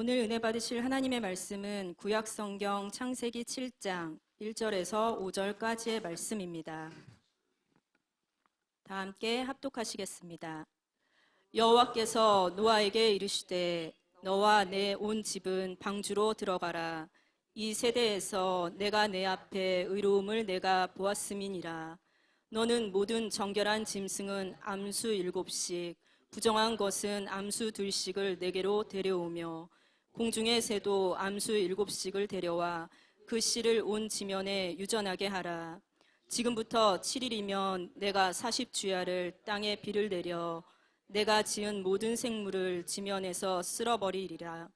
오늘 은혜 받으실 하나님의 말씀은 구약성경 창세기 7장 1절에서 5절까지의 말씀입니다. 다 함께 합독하시겠습니다. 여호와께서 노아에게 이르시되 너와 내 온 집은 방주로 들어가라. 이 세대에서 내가 내 앞에 의로움을 내가 보았음이니라. 너는 모든 정결한 짐승은 암수 7씩 부정한 것은 암수 2씩을 내게로 데려오며 공중의 새도 암수 7씩을 데려와 그 씨를 온 지면에 유전하게 하라. 지금부터 7일이면 내가 40주야를 땅에 비를 내려 내가 지은 모든 생물을 지면에서 쓸어버리리라.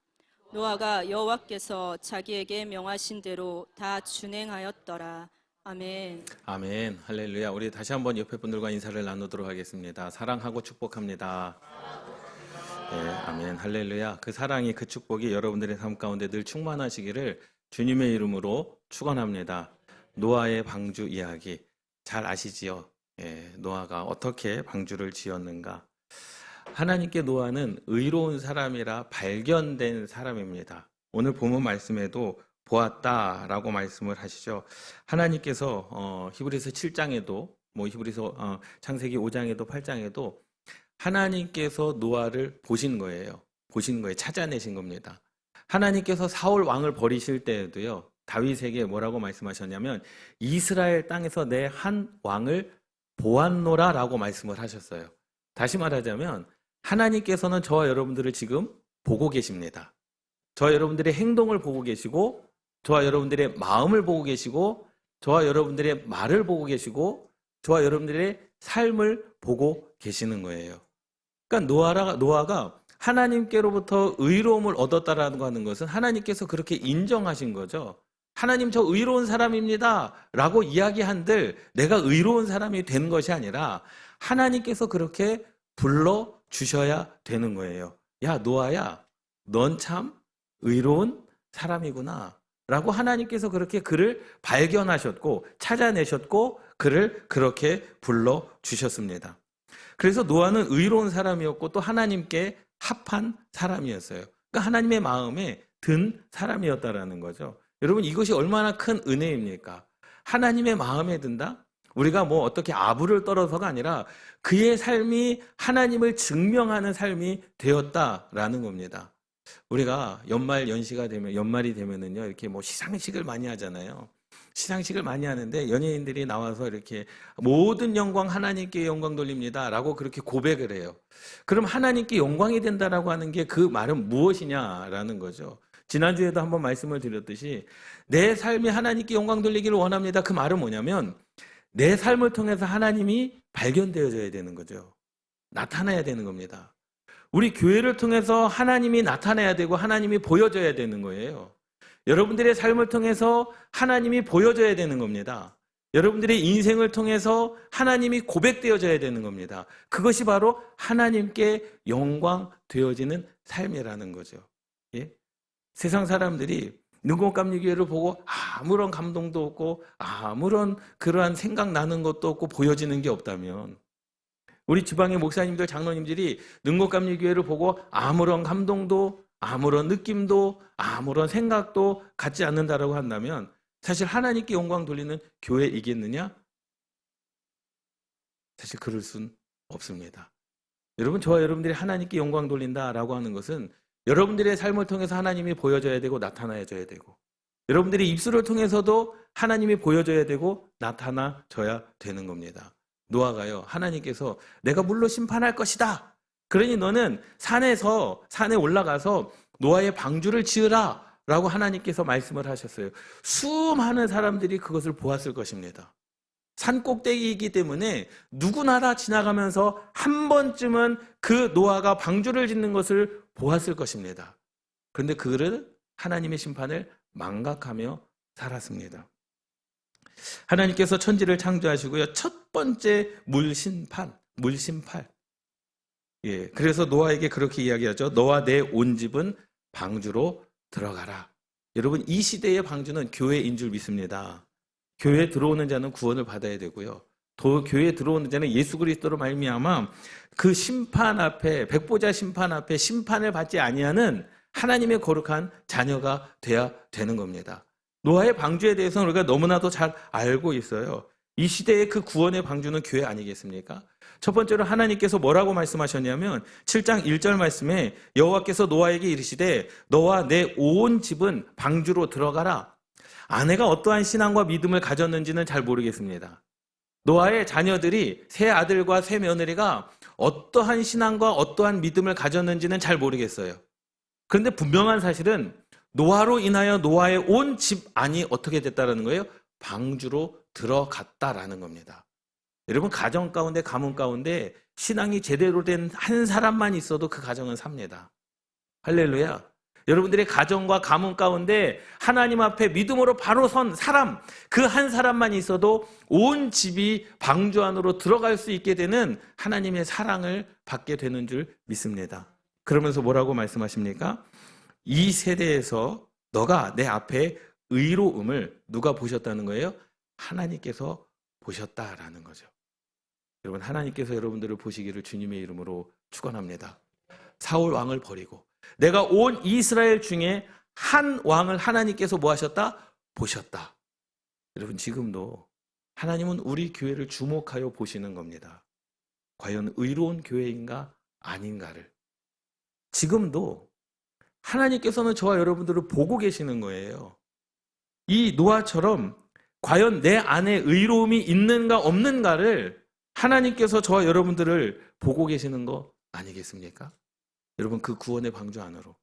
노아가 여호와께서 자기에게 명하신 대로 다 준행하였더라. 아멘. 아멘. 할렐루야. 우리 다시 한번 옆에 분들과 인사를 나누도록 하겠습니다. 사랑하고 축복합니다. 네, 아멘. 할렐루야. 그 사랑이, 그 축복이 여러분들의 삶 가운데 늘 충만하시기를 주님의 이름으로 축원합니다. 노아의 방주 이야기 잘 아시지요? 노아가 어떻게 방주를 지었는가? 하나님께 노아는 의로운 사람이라 발견된 사람입니다. 오늘 본문 말씀에도 보았다라고 말씀을 하시죠. 하나님께서 히브리서 7장에도 히브리서 창세기 5장에도 8장에도 하나님께서 노아를 보신 거예요. 찾아내신 겁니다. 하나님께서 사울 왕을 버리실 때에도요, 다윗에게 뭐라고 말씀하셨냐면 이스라엘 땅에서 내 한 왕을 보았노라라고 말씀을 하셨어요. 다시 말하자면 하나님께서는 저와 여러분들을 지금 보고 계십니다. 저와 여러분들의 행동을 보고 계시고, 저와 여러분들의 마음을 보고 계시고, 저와 여러분들의 말을 보고 계시고, 저와 여러분들의 삶을 보고 계시는 거예요. 그러니까 노아가 하나님께로부터 의로움을 얻었다라고 하는 것은 하나님께서 그렇게 인정하신 거죠. 하나님, 저 의로운 사람입니다 라고 이야기한들 내가 의로운 사람이 된 것이 아니라 하나님께서 그렇게 불러주셔야 되는 거예요. 야, 노아야, 넌 참 의로운 사람이구나 라고 하나님께서 그렇게 그를 발견하셨고 찾아내셨고 그를 그렇게 불러주셨습니다. 그래서 노아는 의로운 사람이었고 또 하나님께 합한 사람이었어요. 그러니까 하나님의 마음에 든 사람이었다라는 거죠. 여러분, 이것이 얼마나 큰 은혜입니까? 하나님의 마음에 든다? 우리가 어떻게 아부를 떨어서가 아니라 그의 삶이 하나님을 증명하는 삶이 되었다라는 겁니다. 우리가 연말이 되면은요, 이렇게 시상식을 많이 하잖아요. 시상식을 많이 하는데 연예인들이 나와서 이렇게 모든 영광 하나님께 영광 돌립니다 라고 그렇게 고백을 해요. 그럼 하나님께 영광이 된다라고 하는 게 그 말은 무엇이냐라는 거죠. 지난주에도 한번 말씀을 드렸듯이 내 삶이 하나님께 영광 돌리기를 원합니다. 그 말은 뭐냐면 내 삶을 통해서 하나님이 발견되어져야 되는 거죠. 나타나야 되는 겁니다. 우리 교회를 통해서 하나님이 나타나야 되고 하나님이 보여져야 되는 거예요. 여러분들의 삶을 통해서 하나님이 보여져야 되는 겁니다. 여러분들의 인생을 통해서 하나님이 고백되어져야 되는 겁니다. 그것이 바로 하나님께 영광 되어지는 삶이라는 거죠. 예? 세상 사람들이 능곡감리교회를 보고 아무런 감동도 없고 아무런 그러한 생각나는 것도 없고 보여지는 게 없다면, 우리 지방의 목사님들, 장로님들이 능곡감리교회를 보고 아무런 감동도 아무런 느낌도 아무런 생각도 갖지 않는다라고 한다면 사실 하나님께 영광 돌리는 교회이겠느냐? 사실 그럴 순 없습니다. 여러분, 저와 여러분들이 하나님께 영광 돌린다라고 하는 것은 여러분들의 삶을 통해서 하나님이 보여져야 되고 나타나줘야 되고, 여러분들의 입술을 통해서도 하나님이 보여져야 되고 나타나줘야 되는 겁니다. 노아가요, 하나님께서 내가 물로 심판할 것이다, 그러니 너는 산에 올라가서 노아의 방주를 지으라 라고 하나님께서 말씀을 하셨어요. 수많은 사람들이 그것을 보았을 것입니다. 산 꼭대기이기 때문에 누구나 다 지나가면서 한 번쯤은 그 노아가 방주를 짓는 것을 보았을 것입니다. 그런데 그들은 하나님의 심판을 망각하며 살았습니다. 하나님께서 천지를 창조하시고요, 첫 번째 물심판. 예, 그래서 노아에게 그렇게 이야기하죠. 너와 내 온 집은 방주로 들어가라. 여러분, 이 시대의 방주는 교회인 줄 믿습니다. 교회에 들어오는 자는 구원을 받아야 되고요. 교회에 들어오는 자는 예수 그리스도로 말미암아 그 심판 앞에, 백보자 심판 앞에 심판을 받지 아니하는 하나님의 거룩한 자녀가 돼야 되는 겁니다. 노아의 방주에 대해서는 우리가 너무나도 잘 알고 있어요. 이 시대의 그 구원의 방주는 교회 아니겠습니까? 첫 번째로 하나님께서 뭐라고 말씀하셨냐면 7장 1절 말씀에 여호와께서 노아에게 이르시되 너와 내 온 집은 방주로 들어가라. 아내가 어떠한 신앙과 믿음을 가졌는지는 잘 모르겠습니다. 노아의 자녀들이 세 아들과 세 며느리가 어떠한 신앙과 어떠한 믿음을 가졌는지는 잘 모르겠어요. 그런데 분명한 사실은 노아로 인하여 노아의 온 집 안이 어떻게 됐다라는 거예요? 방주로 들어갔다라는 겁니다. 여러분, 가정 가운데, 가문 가운데 신앙이 제대로 된 한 사람만 있어도 그 가정은 삽니다. 할렐루야. 여러분들의 가정과 가문 가운데 하나님 앞에 믿음으로 바로 선 사람, 그 한 사람만 있어도 온 집이 방주 안으로 들어갈 수 있게 되는 하나님의 사랑을 받게 되는 줄 믿습니다. 그러면서 뭐라고 말씀하십니까? 이 세대에서 너가 내 앞에 의로움을 누가 보셨다는 거예요? 하나님께서 보셨다라는 거죠. 여러분, 하나님께서 여러분들을 보시기를 주님의 이름으로 축원합니다. 사울 왕을 버리고 내가 온 이스라엘 중에 한 왕을 하나님께서 뭐 하셨다? 보셨다. 여러분, 지금도 하나님은 우리 교회를 주목하여 보시는 겁니다. 과연 의로운 교회인가 아닌가를. 지금도 하나님께서는 저와 여러분들을 보고 계시는 거예요. 이 노아처럼 과연 내 안에 의로움이 있는가 없는가를 하나님께서 저와 여러분들을 보고 계시는 거 아니겠습니까? 여러분, 그 구원의 방주 안으로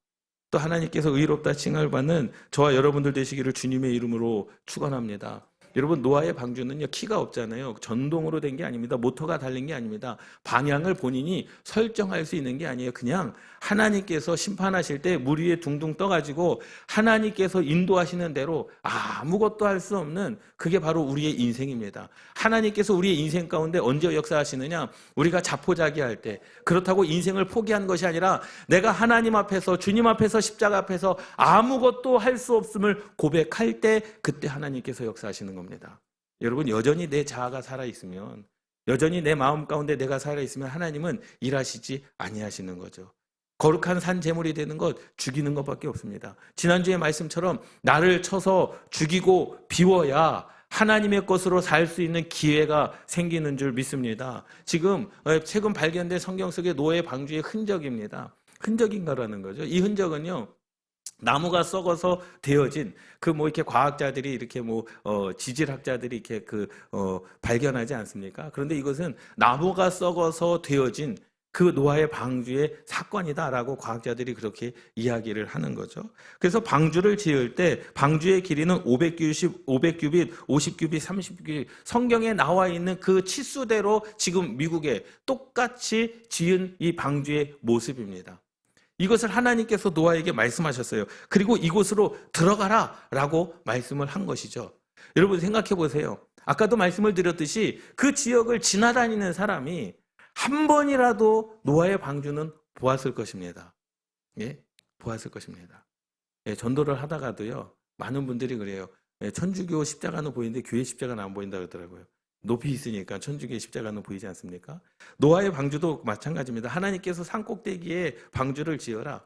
또 하나님께서 의롭다 칭함을 받는 저와 여러분들 되시기를 주님의 이름으로 축원합니다. 여러분, 노아의 방주는요, 키가 없잖아요. 전동으로 된 게 아닙니다. 모터가 달린 게 아닙니다. 방향을 본인이 설정할 수 있는 게 아니에요. 그냥 하나님께서 심판하실 때 물 위에 둥둥 떠가지고 하나님께서 인도하시는 대로 아무것도 할 수 없는, 그게 바로 우리의 인생입니다. 하나님께서 우리의 인생 가운데 언제 역사하시느냐? 우리가 자포자기할 때. 그렇다고 인생을 포기한 것이 아니라 내가 하나님 앞에서, 주님 앞에서, 십자가 앞에서 아무것도 할 수 없음을 고백할 때, 그때 하나님께서 역사하시는 겁니다. 여러분, 여전히 내 자아가 살아있으면, 여전히 내 마음 가운데 내가 살아있으면 하나님은 일하시지 아니하시는 거죠. 거룩한 산 제물이 되는 것, 죽이는 것밖에 없습니다. 지난주의 말씀처럼 나를 쳐서 죽이고 비워야 하나님의 것으로 살 수 있는 기회가 생기는 줄 믿습니다. 지금 최근 발견된 성경 속의 노예 방주의 흔적입니다. 흔적인가라는 거죠. 이 흔적은요, 나무가 썩어서 되어진 이렇게 과학자들이 이렇게 지질학자들이 이렇게 발견하지 않습니까? 그런데 이것은 나무가 썩어서 되어진 그 노아의 방주의 사건이다라고 과학자들이 그렇게 이야기를 하는 거죠. 그래서 방주를 지을 때 방주의 길이는 500규빗, 50규빗, 30규빗, 성경에 나와 있는 그 치수대로 지금 미국에 똑같이 지은 이 방주의 모습입니다. 이것을 하나님께서 노아에게 말씀하셨어요. 그리고 이곳으로 들어가라 라고 말씀을 한 것이죠. 여러분, 생각해 보세요. 아까도 말씀을 드렸듯이 그 지역을 지나다니는 사람이 한 번이라도 노아의 방주는 보았을 것입니다. 예? 보았을 것입니다. 예, 전도를 하다가도요, 많은 분들이 그래요. 예, 천주교 십자가는 보이는데 교회 십자가는 안 보인다 그러더라고요. 높이 있으니까 천주교의 십자가는 보이지 않습니까? 노아의 방주도 마찬가지입니다. 하나님께서 산 꼭대기에 방주를 지어라.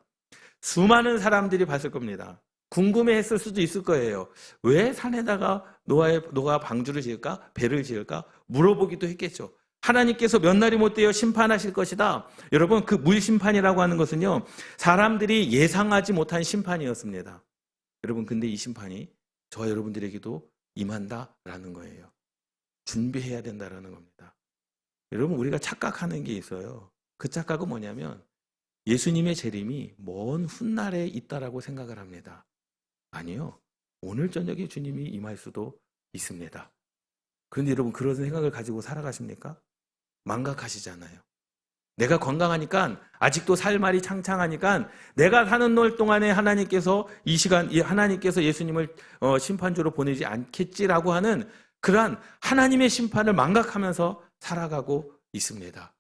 수많은 사람들이 봤을 겁니다. 궁금해했을 수도 있을 거예요. 왜 산에다가 노아가 방주를 지을까? 배를 지을까? 물어보기도 했겠죠. 하나님께서 몇 날이 못 되어 심판하실 것이다. 여러분, 그 물심판이라고 하는 것은요, 사람들이 예상하지 못한 심판이었습니다. 여러분, 근데 이 심판이 저와 여러분들에게도 임한다라는 거예요. 준비해야 된다라는 겁니다. 여러분, 우리가 착각하는 게 있어요. 그 착각은 뭐냐면 예수님의 재림이 먼 훗날에 있다라고 생각을 합니다. 아니요. 오늘 저녁에 주님이 임할 수도 있습니다. 그런데 여러분, 그런 생각을 가지고 살아가십니까? 망각하시잖아요. 내가 건강하니까, 아직도 살말이 창창하니까 내가 사는 날 동안에 하나님께서 하나님께서 예수님을 심판주로 보내지 않겠지라고 하는 그러한 하나님의 심판을 망각하면서 살아가고 있습니다.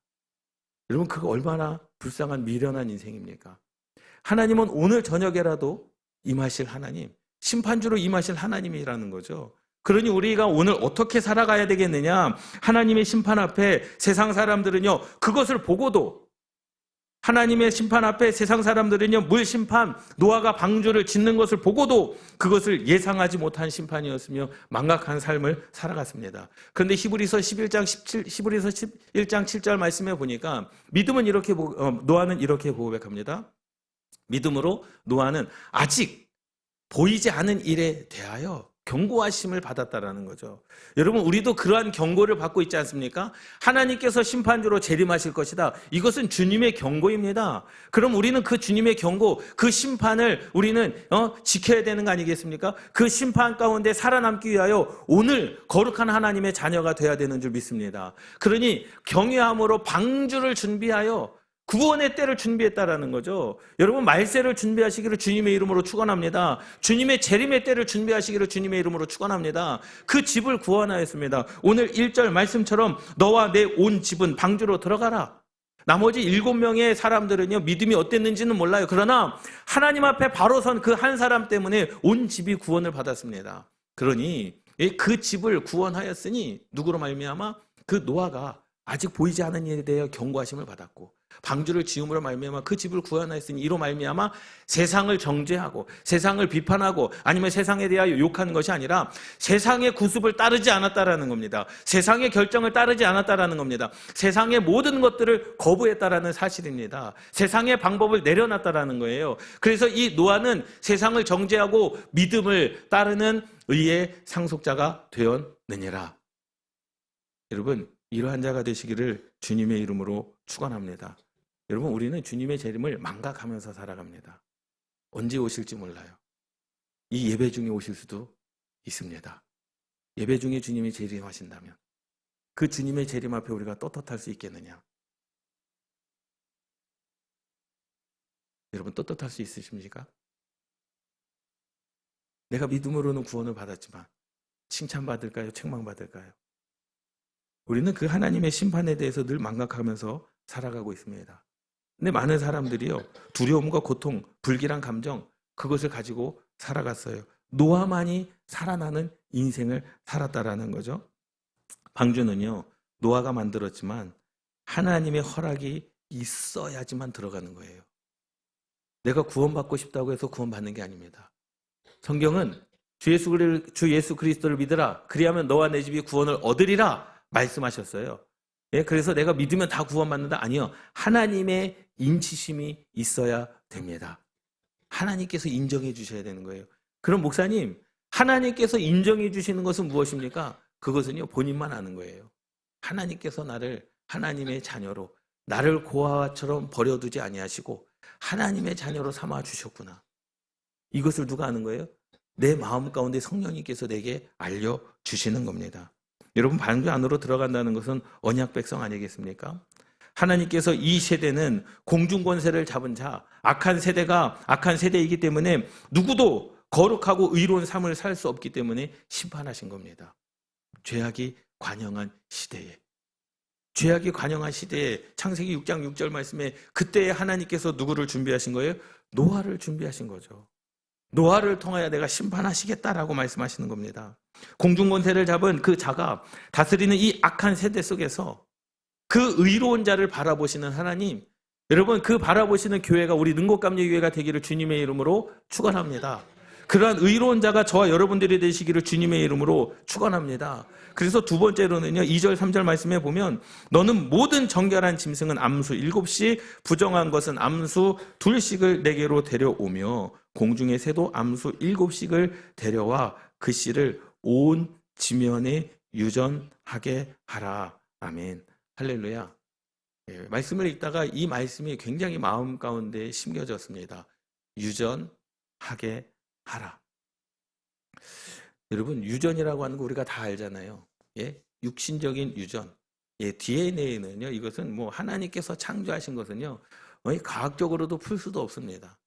여러분, 그거 얼마나 불쌍한 미련한 인생입니까? 하나님은 오늘 저녁에라도 임하실 하나님, 심판주로 임하실 하나님이라는 거죠. 그러니 우리가 오늘 어떻게 살아가야 되겠느냐? 하나님의 심판 앞에 세상 사람들은요, 그것을 보고도 하나님의 심판 앞에 세상 사람들은요, 물 심판, 노아가 방주를 짓는 것을 보고도 그것을 예상하지 못한 심판이었으며 망각한 삶을 살아갔습니다. 그런데 히브리서 11장 7절 말씀에 보니까 믿음은 이렇게 노아는 이렇게 고백합니다. 믿음으로 노아는 아직 보이지 않은 일에 대하여 경고하심을 받았다라는 거죠. 여러분, 우리도 그러한 경고를 받고 있지 않습니까? 하나님께서 심판주로 재림하실 것이다. 이것은 주님의 경고입니다. 그럼 우리는 그 주님의 경고, 그 심판을 우리는 지켜야 되는 거 아니겠습니까? 그 심판 가운데 살아남기 위하여 오늘 거룩한 하나님의 자녀가 되어야 되는 줄 믿습니다. 그러니 경외함으로 방주를 준비하여 구원의 때를 준비했다라는 거죠. 여러분, 말세를 준비하시기를 주님의 이름으로 축원합니다. 주님의 재림의 때를 준비하시기를 주님의 이름으로 축원합니다. 그 집을 구원하였습니다. 오늘 1절 말씀처럼 너와 내 온 집은 방주로 들어가라. 나머지 7명의 사람들은요, 믿음이 어땠는지는 몰라요. 그러나 하나님 앞에 바로 선 그 한 사람 때문에 온 집이 구원을 받았습니다. 그러니 그 집을 구원하였으니 누구로 말미암아? 그 노아가 아직 보이지 않은 일에 대해 경고하심을 받았고, 방주를 지음으로 말미암아 그 집을 구원하였으니 이로 말미암아 세상을 정죄하고 세상을 비판하고 아니면 세상에 대하여 욕하는 것이 아니라 세상의 구습을 따르지 않았다라는 겁니다. 세상의 결정을 따르지 않았다라는 겁니다. 세상의 모든 것들을 거부했다라는 사실입니다. 세상의 방법을 내려놨다라는 거예요. 그래서 이 노아는 세상을 정죄하고 믿음을 따르는 의의 상속자가 되었느니라. 여러분, 이러한 자가 되시기를 주님의 이름으로 축원합니다. 여러분, 우리는 주님의 재림을 망각하면서 살아갑니다. 언제 오실지 몰라요. 이 예배 중에 오실 수도 있습니다. 예배 중에 주님이 재림하신다면 그 주님의 재림 앞에 우리가 떳떳할 수 있겠느냐? 여러분, 떳떳할 수 있으십니까? 내가 믿음으로는 구원을 받았지만 칭찬받을까요? 책망받을까요? 우리는 그 하나님의 심판에 대해서 늘 망각하면서 살아가고 있습니다. 근데 많은 사람들이요, 두려움과 고통, 불길한 감정, 그것을 가지고 살아갔어요. 노아만이 살아나는 인생을 살았다라는 거죠. 방주는요, 노아가 만들었지만 하나님의 허락이 있어야지만 들어가는 거예요. 내가 구원받고 싶다고 해서 구원받는 게 아닙니다. 성경은 주 예수 그리스도를 믿으라. 그리하면 너와 내 집이 구원을 얻으리라 말씀하셨어요. 예, 그래서 내가 믿으면 다 구원받는다? 아니요. 하나님의 인치심이 있어야 됩니다. 하나님께서 인정해 주셔야 되는 거예요. 그럼 목사님, 하나님께서 인정해 주시는 것은 무엇입니까? 그것은요, 본인만 아는 거예요. 하나님께서 나를 하나님의 자녀로, 나를 고아처럼 버려두지 아니하시고 하나님의 자녀로 삼아 주셨구나. 이것을 누가 아는 거예요? 내 마음 가운데 성령님께서 내게 알려주시는 겁니다. 여러분, 방주 안으로 들어간다는 것은 언약 백성 아니겠습니까? 하나님께서 이 세대는 공중권세를 잡은 자, 악한 세대가 악한 세대이기 때문에 누구도 거룩하고 의로운 삶을 살 수 없기 때문에 심판하신 겁니다. 죄악이 관영한 시대에, 죄악이 관영한 시대에 창세기 6장 6절 말씀에 그때에 하나님께서 누구를 준비하신 거예요? 노아를 준비하신 거죠. 노아를 통하여 내가 심판하시겠다라고 말씀하시는 겁니다. 공중권세를 잡은 그 자가 다스리는 이 악한 세대 속에서 그 의로운 자를 바라보시는 하나님, 여러분, 그 바라보시는 교회가 우리 능곡감리교회가 되기를 주님의 이름으로 축원합니다. 그러한 의로운 자가 저와 여러분들이 되시기를 주님의 이름으로 축원합니다. 그래서 두 번째로는요, 2절 3절 말씀에 보면 너는 모든 정결한 짐승은 암수 7씩, 부정한 것은 암수 2씩을 내게로 데려오며 공중의 새도 암수 7씩을 데려와 그 씨를 온 지면에 유전하게 하라. 아멘. 할렐루야. 예, 말씀을 읽다가 이 말씀이 굉장히 마음 가운데 심겨졌습니다. 유전하게 하라. 여러분, 유전이라고 하는 거 우리가 다 알잖아요. 예? 육신적인 유전. 예, DNA는요, 이것은 뭐 하나님께서 창조하신 것은요, 과학적으로도 풀 수도 없습니다.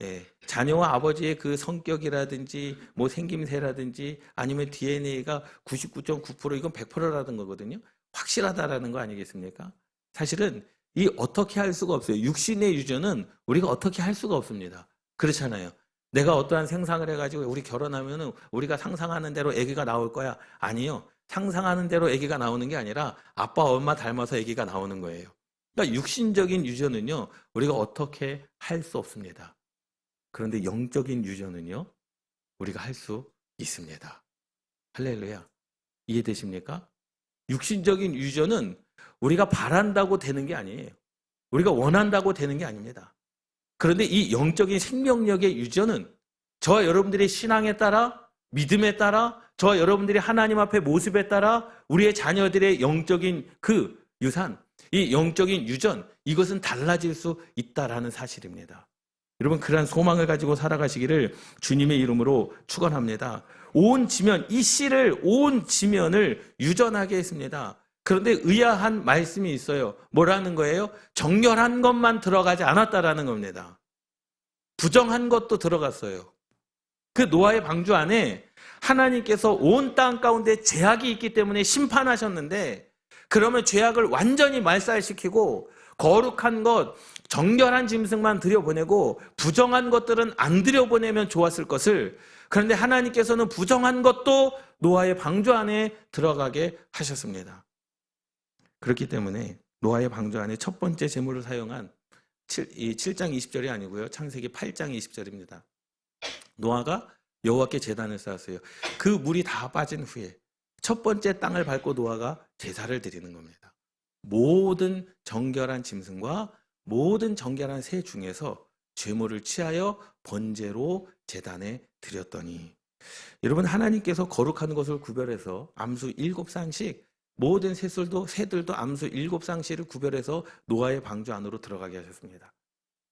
예, 자녀와 아버지의 그 성격이라든지 뭐 생김새라든지 아니면 DNA가 99.9% 이건 100%라는 거거든요. 확실하다라는 거 아니겠습니까? 사실은 이 어떻게 할 수가 없어요. 육신의 유전은 우리가 어떻게 할 수가 없습니다. 그렇잖아요. 내가 어떠한 생상을 해가지고 우리 결혼하면은 우리가 상상하는 대로 아기가 나올 거야. 아니요. 상상하는 대로 아기가 나오는 게 아니라 아빠 엄마 닮아서 아기가 나오는 거예요. 그러니까 육신적인 유전은요, 우리가 어떻게 할 수 없습니다. 그런데 영적인 유전은요, 우리가 할 수 있습니다. 할렐루야. 이해되십니까? 육신적인 유전은 우리가 바란다고 되는 게 아니에요. 우리가 원한다고 되는 게 아닙니다. 그런데 이 영적인 생명력의 유전은 저와 여러분들의 신앙에 따라, 믿음에 따라, 저와 여러분들이 하나님 앞에 모습에 따라 우리의 자녀들의 영적인 그 유산, 이 영적인 유전, 이것은 달라질 수 있다라는 사실입니다. 여러분, 그러한 소망을 가지고 살아가시기를 주님의 이름으로 축원합니다. 온 지면, 이 씨를 온 지면을 유전하게 했습니다. 그런데 의아한 말씀이 있어요. 뭐라는 거예요? 정결한 것만 들어가지 않았다라는 겁니다. 부정한 것도 들어갔어요. 그 노아의 방주 안에 하나님께서 온 땅 가운데 죄악이 있기 때문에 심판하셨는데, 그러면 죄악을 완전히 말살시키고 거룩한 것, 정결한 짐승만 들여보내고 부정한 것들은 안 들여보내면 좋았을 것을, 그런데 하나님께서는 부정한 것도 노아의 방주 안에 들어가게 하셨습니다. 그렇기 때문에 노아의 방주 안에 첫 번째 제물을 사용한 7장 20절이 아니고요, 창세기 8장 20절입니다. 노아가 여호와께 제단을 쌓았어요. 그 물이 다 빠진 후에 첫 번째 땅을 밟고 노아가 제사를 드리는 겁니다. 모든 정결한 짐승과 모든 정결한 새 중에서 제물을 취하여 번제로 제단에 드렸더니, 여러분, 하나님께서 거룩한 것을 구별해서 암수 7쌍씩, 모든 새들도 암수 7쌍씩을 구별해서 노아의 방주 안으로 들어가게 하셨습니다.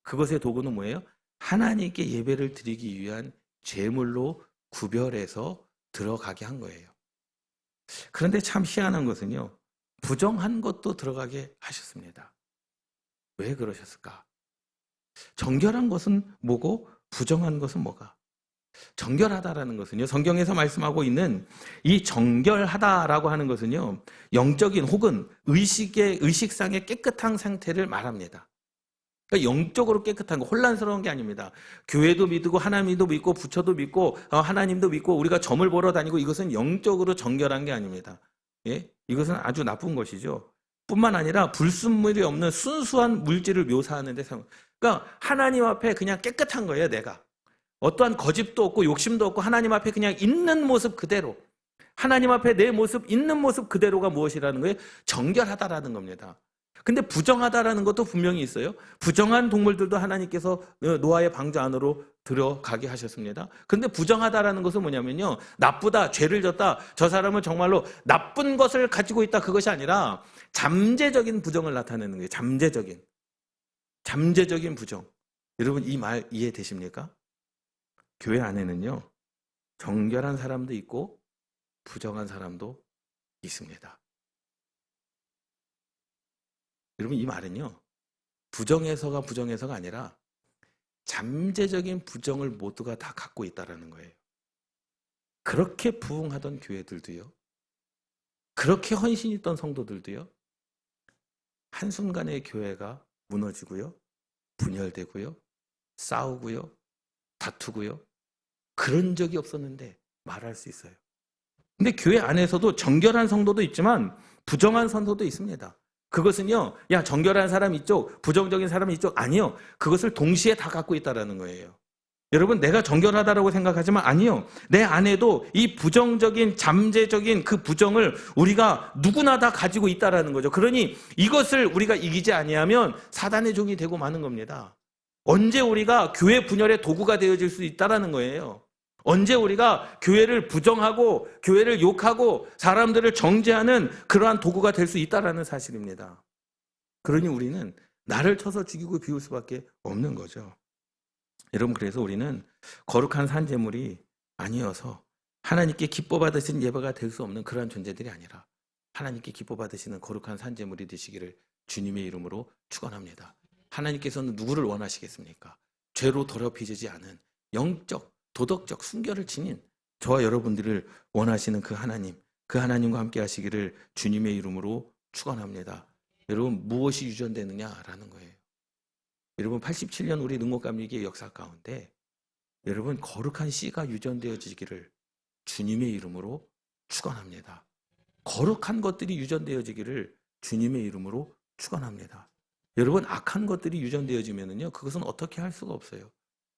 그것의 도구는 뭐예요? 하나님께 예배를 드리기 위한 제물로 구별해서 들어가게 한 거예요. 그런데 참 희한한 것은요, 부정한 것도 들어가게 하셨습니다. 왜 그러셨을까? 정결한 것은 뭐고 부정한 것은 뭐가? 정결하다라는 것은요, 성경에서 말씀하고 있는 이 정결하다라고 하는 것은요, 영적인 혹은 의식상의 깨끗한 상태를 말합니다. 그러니까 영적으로 깨끗한 거, 혼란스러운 게 아닙니다. 교회도 믿고 하나님도 믿고 부처도 믿고 하나님도 믿고 우리가 점을 보러 다니고, 이것은 영적으로 정결한 게 아닙니다. 예? 이것은 아주 나쁜 것이죠. 뿐만 아니라 불순물이 없는 순수한 물질을 묘사하는 데 그러니까 하나님 앞에 그냥 깨끗한 거예요, 내가. 어떠한 거짓도 없고 욕심도 없고 하나님 앞에 그냥 있는 모습 그대로, 하나님 앞에 내 모습, 있는 모습 그대로가 무엇이라는 거예요? 정결하다라는 겁니다. 근데 부정하다라는 것도 분명히 있어요. 부정한 동물들도 하나님께서 노아의 방주 안으로 들어가게 하셨습니다. 근데 부정하다라는 것은 뭐냐면요, 나쁘다, 죄를 졌다, 저 사람은 정말로 나쁜 것을 가지고 있다, 그것이 아니라 잠재적인 부정을 나타내는 거예요. 잠재적인 부정. 여러분, 이 말 이해되십니까? 교회 안에는요, 정결한 사람도 있고 부정한 사람도 있습니다. 여러분, 이 말은요, 부정해서가 아니라 잠재적인 부정을 모두가 다 갖고 있다는 거예요. 그렇게 부흥하던 교회들도요, 그렇게 헌신 있던 성도들도요, 한순간에 교회가 무너지고요, 분열되고요, 싸우고요, 다투고요, 그런 적이 없었는데 말할 수 있어요. 근데 교회 안에서도 정결한 성도도 있지만 부정한 성도도 있습니다. 그것은요, 야, 정결한 사람 이쪽, 부정적인 사람 이쪽, 아니요. 그것을 동시에 다 갖고 있다는 거예요. 여러분, 내가 정결하다라고 생각하지만 아니요. 내 안에도 이 부정적인, 잠재적인 그 부정을 우리가 누구나 다 가지고 있다는 거죠. 그러니 이것을 우리가 이기지 아니하면 사단의 종이 되고 마는 겁니다. 언제 우리가 교회 분열의 도구가 되어질 수 있다는 거예요. 언제 우리가 교회를 부정하고 교회를 욕하고 사람들을 정죄하는 그러한 도구가 될 수 있다는 사실입니다. 그러니 우리는 나를 쳐서 죽이고 비울 수밖에 없는 거죠. 여러분, 그래서 우리는 거룩한 산제물이 아니어서 하나님께 기뻐 받으신 예배가 될 수 없는 그러한 존재들이 아니라 하나님께 기뻐 받으시는 거룩한 산제물이 되시기를 주님의 이름으로 축원합니다. 하나님께서는 누구를 원하시겠습니까? 죄로 더럽혀지지 않은 영적, 도덕적 순결을 지닌 저와 여러분들을 원하시는 그 하나님과 함께 하시기를 주님의 이름으로 축원합니다. 여러분, 무엇이 유전되느냐라는 거예요. 여러분, 87년 우리 능곡감리기의 역사 가운데 여러분, 거룩한 씨가 유전되어지기를 주님의 이름으로 축원합니다. 거룩한 것들이 유전되어지기를 주님의 이름으로 축원합니다. 여러분, 악한 것들이 유전되어지면은요, 그것은 어떻게 할 수가 없어요.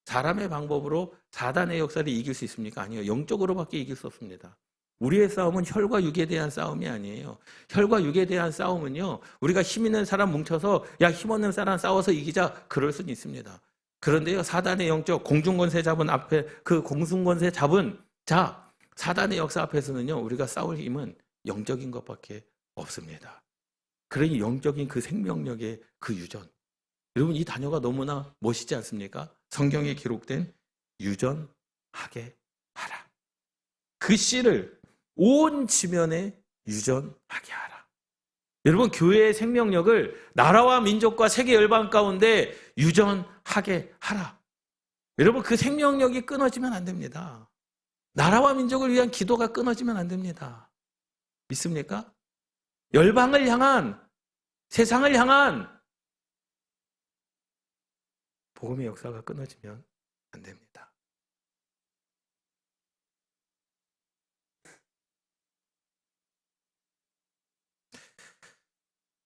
사람의 방법으로 사단의 역사를 이길 수 있습니까? 아니요. 영적으로밖에 이길 수 없습니다. 우리의 싸움은 혈과 육에 대한 싸움이 아니에요. 혈과 육에 대한 싸움은요, 우리가 힘 있는 사람 뭉쳐서 야, 힘 없는 사람 싸워서 이기자, 그럴 수는 있습니다. 그런데요, 사단의 영적 공중권세 잡은 앞에 그 공중권세 잡은 자, 사단의 역사 앞에서는요, 우리가 싸울 힘은 영적인 것밖에 없습니다. 그러니 영적인 그 생명력의 그 유전. 여러분, 이 단어가 너무나 멋있지 않습니까? 성경에 기록된 유전하게 하라. 그 씨를 온 지면에 유전하게 하라. 여러분, 교회의 생명력을 나라와 민족과 세계 열방 가운데 유전하게 하라. 여러분, 그 생명력이 끊어지면 안 됩니다. 나라와 민족을 위한 기도가 끊어지면 안 됩니다. 믿습니까? 열방을 향한, 세상을 향한 복음의 역사가 끊어지면 안 됩니다.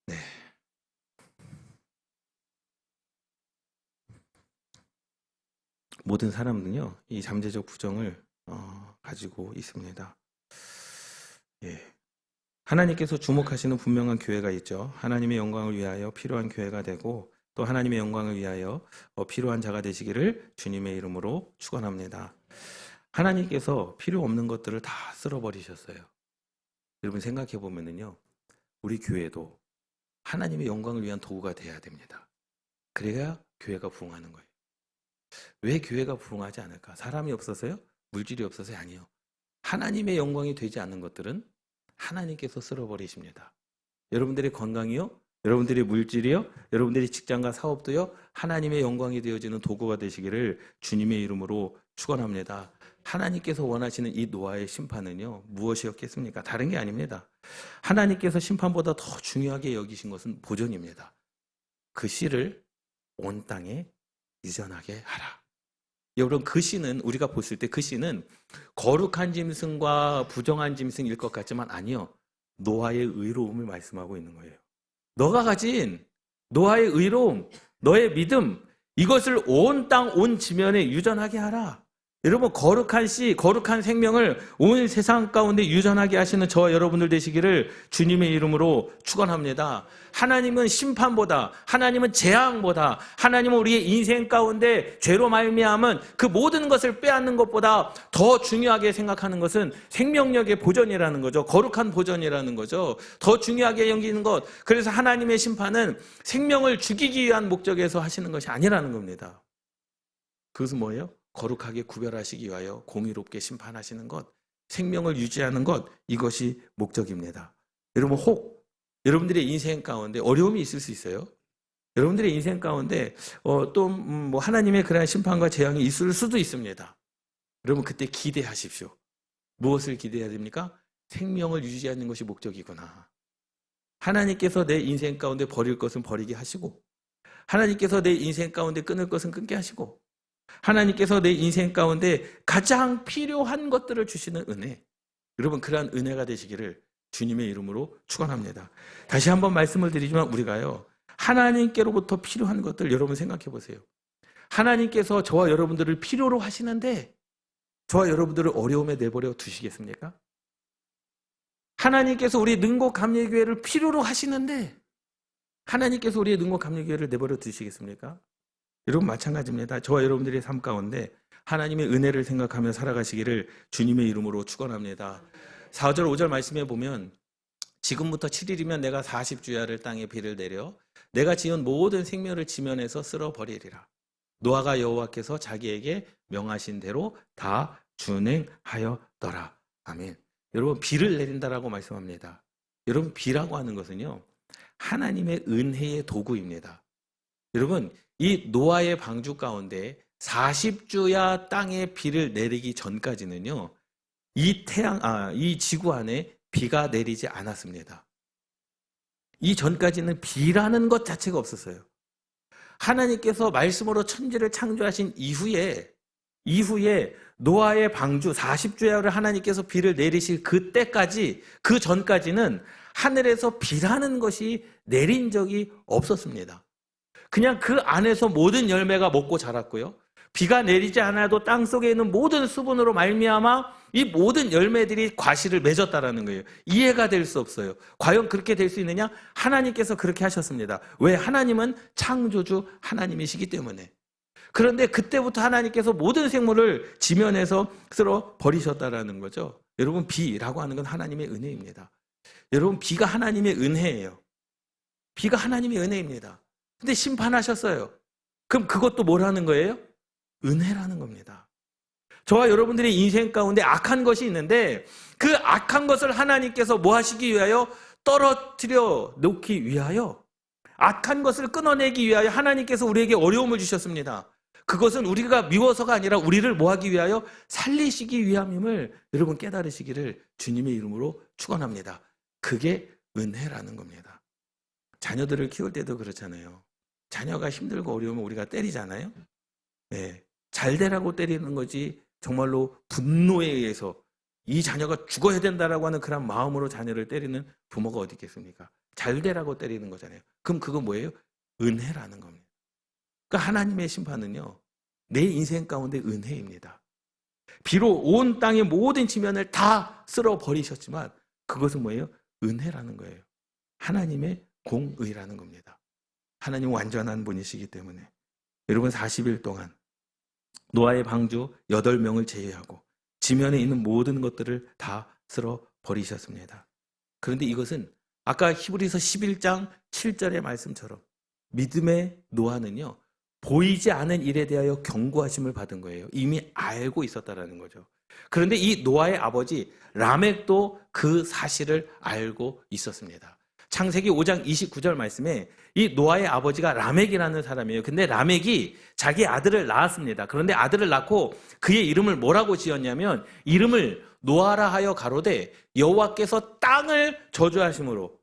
네. 모든 사람은요, 이 잠재적 부정을 가지고 있습니다. 예. 하나님께서 주목하시는 분명한 교회가 있죠. 하나님의 영광을 위하여 필요한 교회가 되고 또 하나님의 영광을 위하여 필요한 자가 되시기를 주님의 이름으로 축원합니다. 하나님께서 필요 없는 것들을 다 쓸어버리셨어요. 여러분, 생각해 보면은요, 우리 교회도 하나님의 영광을 위한 도구가 돼야 됩니다. 그래야 교회가 부흥하는 거예요. 왜 교회가 부흥하지 않을까? 사람이 없어서요? 물질이 없어서요? 아니요. 하나님의 영광이 되지 않는 것들은 하나님께서 쓸어버리십니다. 여러분들의 건강이요? 여러분들의 물질이요? 여러분들의 직장과 사업도요? 하나님의 영광이 되어지는 도구가 되시기를 주님의 이름으로 축원합니다. 하나님께서 원하시는 이 노아의 심판은요, 무엇이었겠습니까? 다른 게 아닙니다. 하나님께서 심판보다 더 중요하게 여기신 것은 보존입니다. 그 씨를 온 땅에 유전하게 하라. 여러분, 그 씨는 우리가 봤을 때 그 씨는 거룩한 짐승과 부정한 짐승일 것 같지만 아니요. 노아의 의로움을 말씀하고 있는 거예요. 너가 가진 노아의 의로움, 너의 믿음, 이것을 온 땅, 온 지면에 유전하게 하라. 여러분, 거룩한 씨, 거룩한 생명을 온 세상 가운데 유전하게 하시는 저와 여러분들 되시기를 주님의 이름으로 축원합니다. 하나님은 심판보다, 하나님은 재앙보다, 하나님은 우리의 인생 가운데 죄로 말미암은 그 모든 것을 빼앗는 것보다 더 중요하게 생각하는 것은 생명력의 보존이라는 거죠. 거룩한 보존이라는 거죠. 더 중요하게 여기는 것. 그래서 하나님의 심판은 생명을 죽이기 위한 목적에서 하시는 것이 아니라는 겁니다. 그것은 뭐예요? 거룩하게 구별하시기 위하여 공의롭게 심판하시는 것, 생명을 유지하는 것, 이것이 목적입니다. 여러분, 혹 여러분들의 인생 가운데 어려움이 있을 수 있어요. 여러분들의 인생 가운데 또 뭐 하나님의 그러한 심판과 재앙이 있을 수도 있습니다. 여러분, 그때 기대하십시오. 무엇을 기대해야 됩니까? 생명을 유지하는 것이 목적이구나. 하나님께서 내 인생 가운데 버릴 것은 버리게 하시고, 하나님께서 내 인생 가운데 끊을 것은 끊게 하시고, 하나님께서 내 인생 가운데 가장 필요한 것들을 주시는 은혜, 여러분, 그러한 은혜가 되시기를 주님의 이름으로 축원합니다. 다시 한번 말씀을 드리지만 우리가요, 하나님께로부터 필요한 것들 여러분 생각해 보세요. 하나님께서 저와 여러분들을 필요로 하시는데 저와 여러분들을 어려움에 내버려 두시겠습니까? 하나님께서 우리 능곡감리교회를 필요로 하시는데 하나님께서 우리의 능곡감리교회를 내버려 두시겠습니까? 여러분, 마찬가지입니다. 저와 여러분들의 삶 가운데 하나님의 은혜를 생각하며 살아가시기를 주님의 이름으로 축원합니다. 4절 5절 말씀해 보면 지금부터 7일이면 내가 40주야를 땅에 비를 내려 내가 지은 모든 생명을 지면에서 쓸어버리리라. 노아가 여호와께서 자기에게 명하신 대로 다 준행하였더라. 아멘. 여러분, 비를 내린다라고 말씀합니다. 여러분, 비라고 하는 것은요, 하나님의 은혜의 도구입니다. 여러분, 이 노아의 방주 가운데 40주야 땅에 비를 내리기 전까지는요, 이 지구 안에 비가 내리지 않았습니다. 이 전까지는 비라는 것 자체가 없었어요. 하나님께서 말씀으로 천지를 창조하신 이후에 노아의 방주 40주야를 하나님께서 비를 내리실 그때까지, 그 전까지는 하늘에서 비라는 것이 내린 적이 없었습니다. 그냥 그 안에서 모든 열매가 먹고 자랐고요. 비가 내리지 않아도 땅 속에 있는 모든 수분으로 말미암아 이 모든 열매들이 과실을 맺었다라는 거예요. 이해가 될 수 없어요. 과연 그렇게 될 수 있느냐? 하나님께서 그렇게 하셨습니다. 왜? 하나님은 창조주 하나님이시기 때문에. 그런데 그때부터 하나님께서 모든 생물을 지면에서 쓸어 버리셨다라는 거죠. 여러분, 비라고 하는 건 하나님의 은혜입니다. 여러분, 비가 하나님의 은혜예요. 비가 하나님의 은혜입니다. 근데 심판하셨어요. 그럼 그것도 뭐라는 거예요? 은혜라는 겁니다. 저와 여러분들의 인생 가운데 악한 것이 있는데 그 악한 것을 하나님께서 뭐 하시기 위하여? 떨어뜨려 놓기 위하여, 악한 것을 끊어내기 위하여 하나님께서 우리에게 어려움을 주셨습니다. 그것은 우리가 미워서가 아니라 우리를 뭐 하기 위하여? 살리시기 위함임을 여러분 깨달으시기를 주님의 이름으로 축원합니다. 그게 은혜라는 겁니다. 자녀들을 키울 때도 그렇잖아요. 자녀가 힘들고 어려우면 우리가 때리잖아요. 네. 잘 되라고 때리는 거지 정말로 분노에 의해서 이 자녀가 죽어야 된다라고 하는 그런 마음으로 자녀를 때리는 부모가 어디 있겠습니까? 잘 되라고 때리는 거잖아요. 그럼 그거 뭐예요? 은혜라는 겁니다. 그러니까 하나님의 심판은요, 내 인생 가운데 은혜입니다. 비록 온 땅의 모든 지면을 다 쓸어 버리셨지만 그것은 뭐예요? 은혜라는 거예요. 하나님의 공의라는 겁니다. 하나님 완전한 분이시기 때문에. 여러분, 40일 동안 노아의 방주 8명을 제외하고 지면에 있는 모든 것들을 다 쓸어 버리셨습니다. 그런데 이것은 아까 히브리서 11장 7절의 말씀처럼 믿음의 노아는요, 보이지 않은 일에 대하여 경고하심을 받은 거예요. 이미 알고 있었다라는 거죠. 그런데 이 노아의 아버지 라멕도 그 사실을 알고 있었습니다. 창세기 5장 29절 말씀에 이 노아의 아버지가 라멕이라는 사람이에요. 근데 라멕이 자기 아들을 낳았습니다. 그런데 아들을 낳고 그의 이름을 뭐라고 지었냐면 이름을 노아라 하여 가로되 여호와께서 땅을 저주하심으로,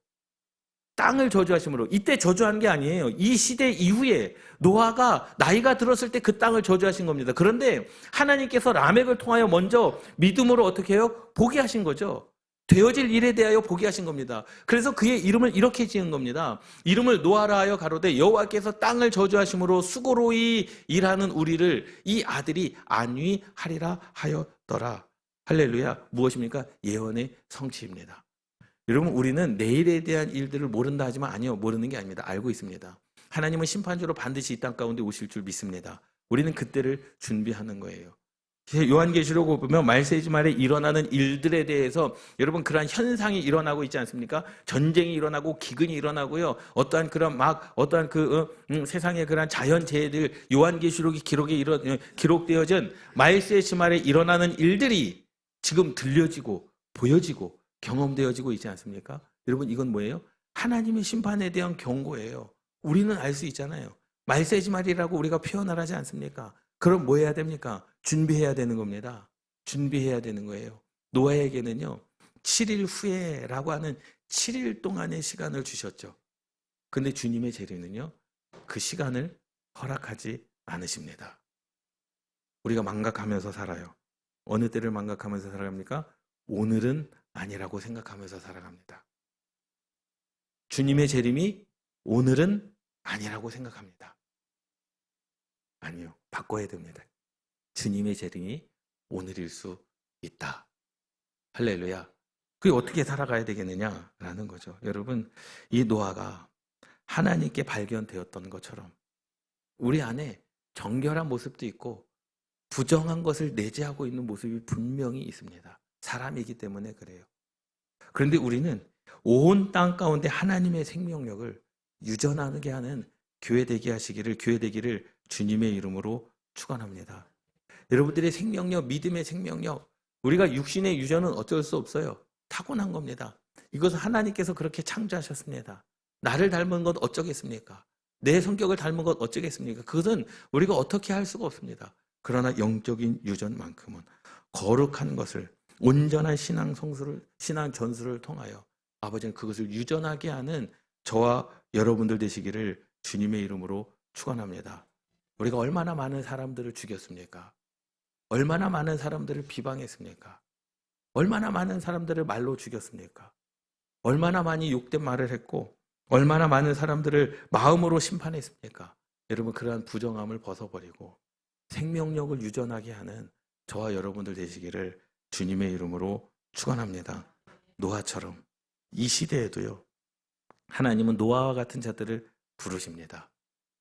이때 저주한 게 아니에요. 이 시대 이후에 노아가 나이가 들었을 때 그 땅을 저주하신 겁니다. 그런데 하나님께서 라멕을 통하여 먼저 믿음으로 어떻게 해요? 보게 하신 거죠. 되어질 일에 대하여 보게 하신 겁니다. 그래서 그의 이름을 이렇게 지은 겁니다. 이름을 노아라 하여 가로되 여호와께서 땅을 저주하심으로 수고로이 일하는 우리를 이 아들이 안위하리라 하였더라. 할렐루야. 무엇입니까? 예언의 성취입니다. 여러분, 우리는 내일에 대한 일들을 모른다 하지만 아니요, 모르는 게 아닙니다. 알고 있습니다. 하나님은 심판주로 반드시 이 땅 가운데 오실 줄 믿습니다. 우리는 그때를 준비하는 거예요. 요한계시록 보면 말세지 말에 일어나는 일들에 대해서 여러분 그러한 현상이 일어나고 있지 않습니까? 전쟁이 일어나고 기근이 일어나고요. 어떠한 그런 세상의 그러한 자연재해들, 요한계시록이 기록되어진 말세지 말에 일어나는 일들이 지금 들려지고 보여지고 경험되어지고 있지 않습니까? 여러분, 이건 뭐예요? 하나님의 심판에 대한 경고예요. 우리는 알 수 있잖아요. 말세지 말이라고 우리가 표현을 하지 않습니까? 그럼 뭐 해야 됩니까? 준비해야 되는 겁니다. 준비해야 되는 거예요. 노아에게는요, 7일 후에라고 하는 7일 동안의 시간을 주셨죠. 근데 주님의 재림은요, 그 시간을 허락하지 않으십니다. 우리가 망각하면서 살아요. 어느 때를 망각하면서 살아갑니까? 오늘은 아니라고 생각하면서 살아갑니다. 주님의 재림이 오늘은 아니라고 생각합니다. 아니요, 바꿔야 됩니다. 주님의 재림이 오늘일 수 있다. 할렐루야. 그게 어떻게 살아가야 되겠느냐라는 거죠. 여러분, 이 노아가 하나님께 발견되었던 것처럼 우리 안에 정결한 모습도 있고 부정한 것을 내재하고 있는 모습이 분명히 있습니다. 사람이기 때문에 그래요. 그런데 우리는 온 땅 가운데 하나님의 생명력을 유전하게 하는 교회 되기를 주님의 이름으로 축원합니다. 여러분들의 생명력, 믿음의 생명력, 우리가 육신의 유전은 어쩔 수 없어요. 타고난 겁니다. 이것은 하나님께서 그렇게 창조하셨습니다. 나를 닮은 것 어쩌겠습니까? 내 성격을 닮은 것 어쩌겠습니까? 그것은 우리가 어떻게 할 수가 없습니다. 그러나 영적인 유전만큼은 거룩한 것을, 온전한 신앙 전술을 통하여 아버지는 그것을 유전하게 하는 저와 여러분들 되시기를 주님의 이름으로 축원합니다. 우리가 얼마나 많은 사람들을 죽였습니까? 얼마나 많은 사람들을 비방했습니까? 얼마나 많은 사람들을 말로 죽였습니까? 얼마나 많이 욕된 말을 했고 얼마나 많은 사람들을 마음으로 심판했습니까? 여러분, 그러한 부정함을 벗어버리고 생명력을 유전하게 하는 저와 여러분들 되시기를 주님의 이름으로 축원합니다. 노아처럼 이 시대에도요, 하나님은 노아와 같은 자들을 부르십니다.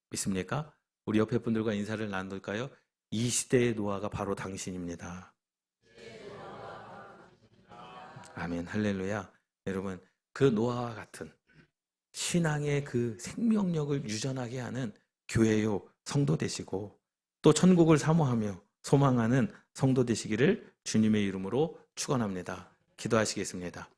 믿습니까? 우리 옆에 분들과 인사를 나눌까요? 이 시대의 노아가 바로 당신입니다. 아멘, 할렐루야. 여러분, 그 노아와 같은 신앙의 그 생명력을 유전하게 하는 교회요 성도 되시고, 또 천국을 사모하며 소망하는 성도 되시기를 주님의 이름으로 축원합니다. 기도하시겠습니다.